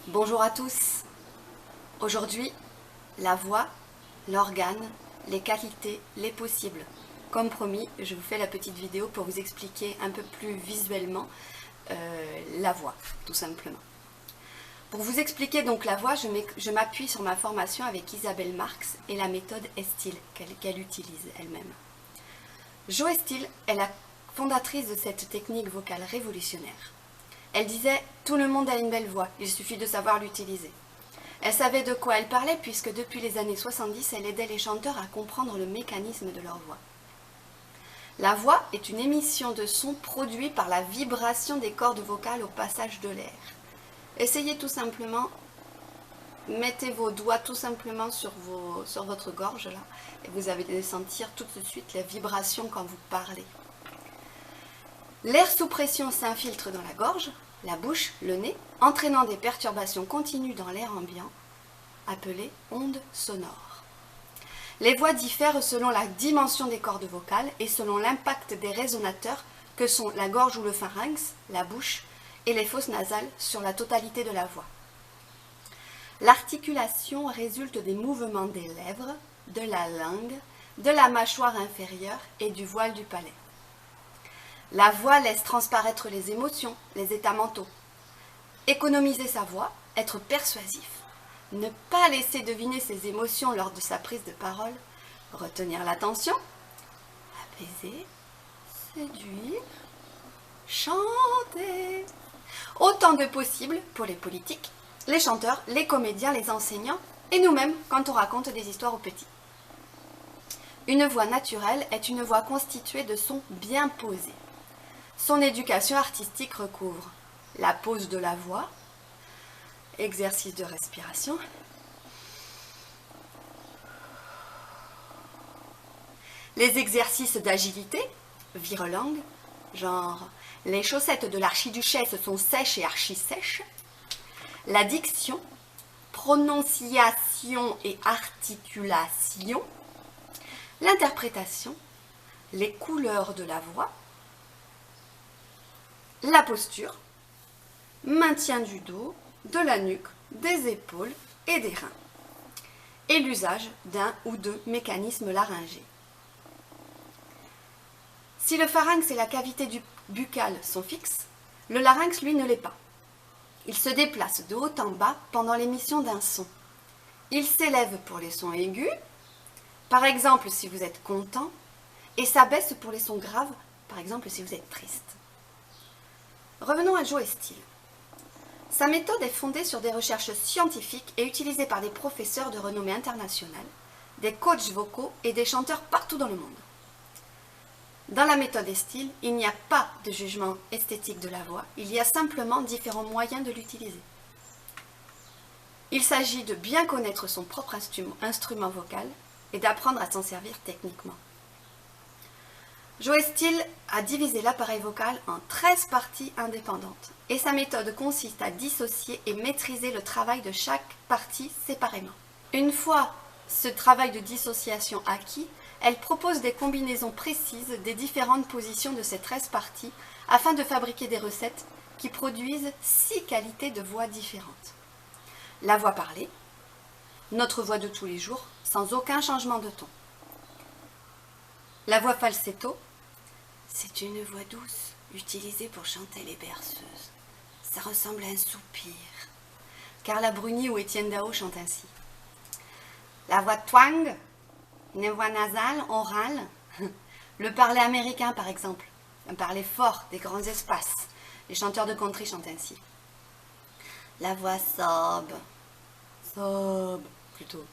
Bonjour à tous. Aujourd'hui, la voix, l'organe, les qualités, les possibles. Comme promis, je vous fais la petite vidéo pour vous expliquer un peu plus visuellement la voix, tout simplement. Pour vous expliquer donc la voix, je m'appuie sur ma formation avec Isabelle Marx et la méthode Estill qu'elle utilise elle-même. Jo Estill est la fondatrice de cette technique vocale révolutionnaire. Elle disait « Tout le monde a une belle voix, il suffit de savoir l'utiliser ». Elle savait de quoi elle parlait puisque depuis les années 70, elle aidait les chanteurs à comprendre le mécanisme de leur voix. La voix est une émission de son produite par la vibration des cordes vocales au passage de l'air. Essayez tout simplement, mettez vos doigts tout simplement sur votre gorge là, et vous allez sentir tout de suite les vibrations quand vous parlez. L'air sous pression s'infiltre dans la gorge, la bouche, le nez, entraînant des perturbations continues dans l'air ambiant, appelées ondes sonores. Les voix diffèrent selon la dimension des cordes vocales et selon l'impact des résonateurs que sont la gorge ou le pharynx, la bouche et les fosses nasales sur la totalité de la voix. L'articulation résulte des mouvements des lèvres, de la langue, de la mâchoire inférieure et du voile du palais. La voix laisse transparaître les émotions, les états mentaux. Économiser sa voix, être persuasif, ne pas laisser deviner ses émotions lors de sa prise de parole, retenir l'attention, apaiser, séduire, chanter. Autant de possibles pour les politiques, les chanteurs, les comédiens, les enseignants et nous-mêmes quand on raconte des histoires aux petits. Une voix naturelle est une voix constituée de sons bien posés. Son éducation artistique recouvre la pose de la voix, exercice de respiration, les exercices d'agilité, virelangue, genre les chaussettes de l'archiduchesse sont sèches et archi-sèches, la diction, prononciation et articulation, l'interprétation, les couleurs de la voix, la posture, maintien du dos, de la nuque, des épaules et des reins, et l'usage d'un ou deux mécanismes laryngés. Si le pharynx et la cavité buccale sont fixes, le larynx, lui, ne l'est pas. Il se déplace de haut en bas pendant l'émission d'un son. Il s'élève pour les sons aigus, par exemple si vous êtes content, et s'abaisse pour les sons graves, par exemple si vous êtes triste. Revenons à Jo Estill. Sa méthode est fondée sur des recherches scientifiques et utilisée par des professeurs de renommée internationale, des coachs vocaux et des chanteurs partout dans le monde. Dans la méthode Estill, il n'y a pas de jugement esthétique de la voix, il y a simplement différents moyens de l'utiliser. Il s'agit de bien connaître son propre instrument vocal et d'apprendre à s'en servir techniquement. Jo Estill a divisé l'appareil vocal en 13 parties indépendantes et sa méthode consiste à dissocier et maîtriser le travail de chaque partie séparément. Une fois ce travail de dissociation acquis, elle propose des combinaisons précises des différentes positions de ces 13 parties afin de fabriquer des recettes qui produisent 6 qualités de voix différentes. La voix parlée, notre voix de tous les jours, sans aucun changement de ton. La voix falsetto, c'est une voix douce utilisée pour chanter les berceuses. Ça ressemble à un soupir. Carla Bruni ou Étienne Dao chantent ainsi. La voix twang, une voix nasale, orale. Le parler américain par exemple, un parler fort des grands espaces. Les chanteurs de country chantent ainsi. La voix sob plutôt.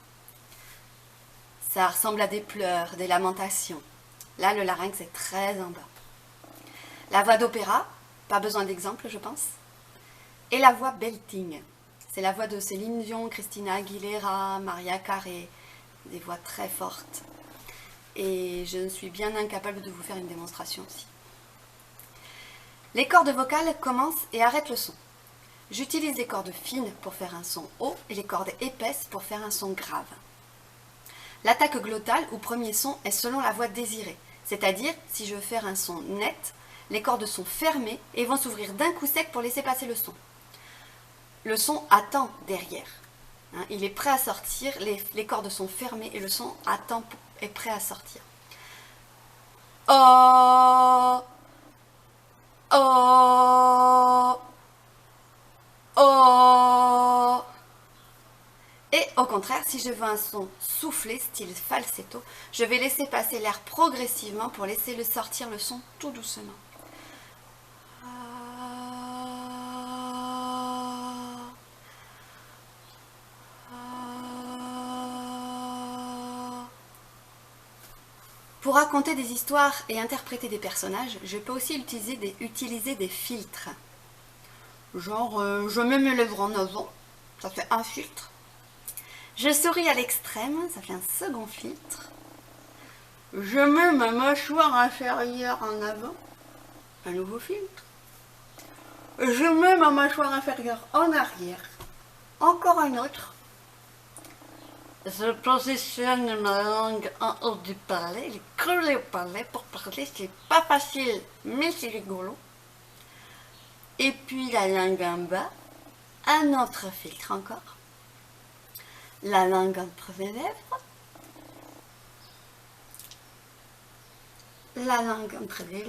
Ça ressemble à des pleurs, des lamentations. Là, le larynx est très en bas. La voix d'opéra, pas besoin d'exemple, je pense. Et la voix belting. C'est la voix de Céline Dion, Christina Aguilera, Maria Carey. Des voix très fortes. Et je suis bien incapable de vous faire une démonstration aussi. Les cordes vocales commencent et arrêtent le son. J'utilise les cordes fines pour faire un son haut et les cordes épaisses pour faire un son grave. L'attaque glottale ou premier son est selon la voix désirée, c'est-à-dire si je veux faire un son net, les cordes sont fermées et vont s'ouvrir d'un coup sec pour laisser passer le son. le son attend derrière. Hein, il est prêt à sortir, les cordes sont fermées et le son attend, est prêt à sortir. Oh, oh, oh. Et au contraire, si je veux un son soufflé, style falsetto, je vais laisser passer l'air progressivement pour laisser le sortir le son tout doucement. Pour raconter des histoires et interpréter des personnages, je peux aussi utiliser des filtres. Genre, je mets mes lèvres en avant, ça fait un filtre. Je souris à l'extrême, ça fait un second filtre. Je mets ma mâchoire inférieure en avant, un nouveau filtre. Je mets ma mâchoire inférieure en arrière, encore un autre. Je positionne ma langue en haut du palais, les collée au palais pour parler, c'est pas facile, mais c'est rigolo. Et puis la langue en bas, un autre filtre encore. La langue entre les lèvres. La langue entre les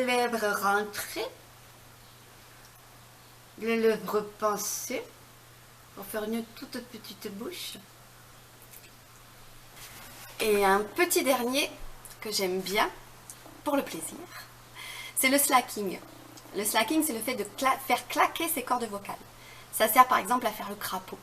lèvres rentrées, les lèvres pincées, pour faire une toute petite bouche. Et un petit dernier que j'aime bien, pour le plaisir, c'est le slacking. Le slacking, c'est le fait de faire claquer ses cordes vocales. Ça sert par exemple à faire le crapaud.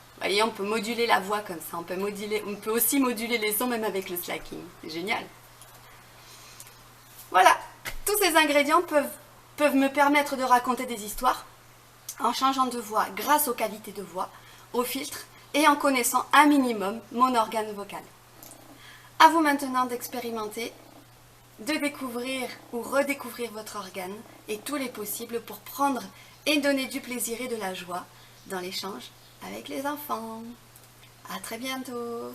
Vous voyez, on peut moduler la voix comme ça, on peut aussi moduler les sons même avec le slacking. C'est génial. Voilà, tous ces ingrédients peuvent me permettre de raconter des histoires en changeant de voix grâce aux qualités de voix, aux filtres et en connaissant un minimum mon organe vocal. À vous maintenant d'expérimenter, de découvrir ou redécouvrir votre organe et tous les possibles pour prendre et donner du plaisir et de la joie dans l'échange avec les enfants. À très bientôt.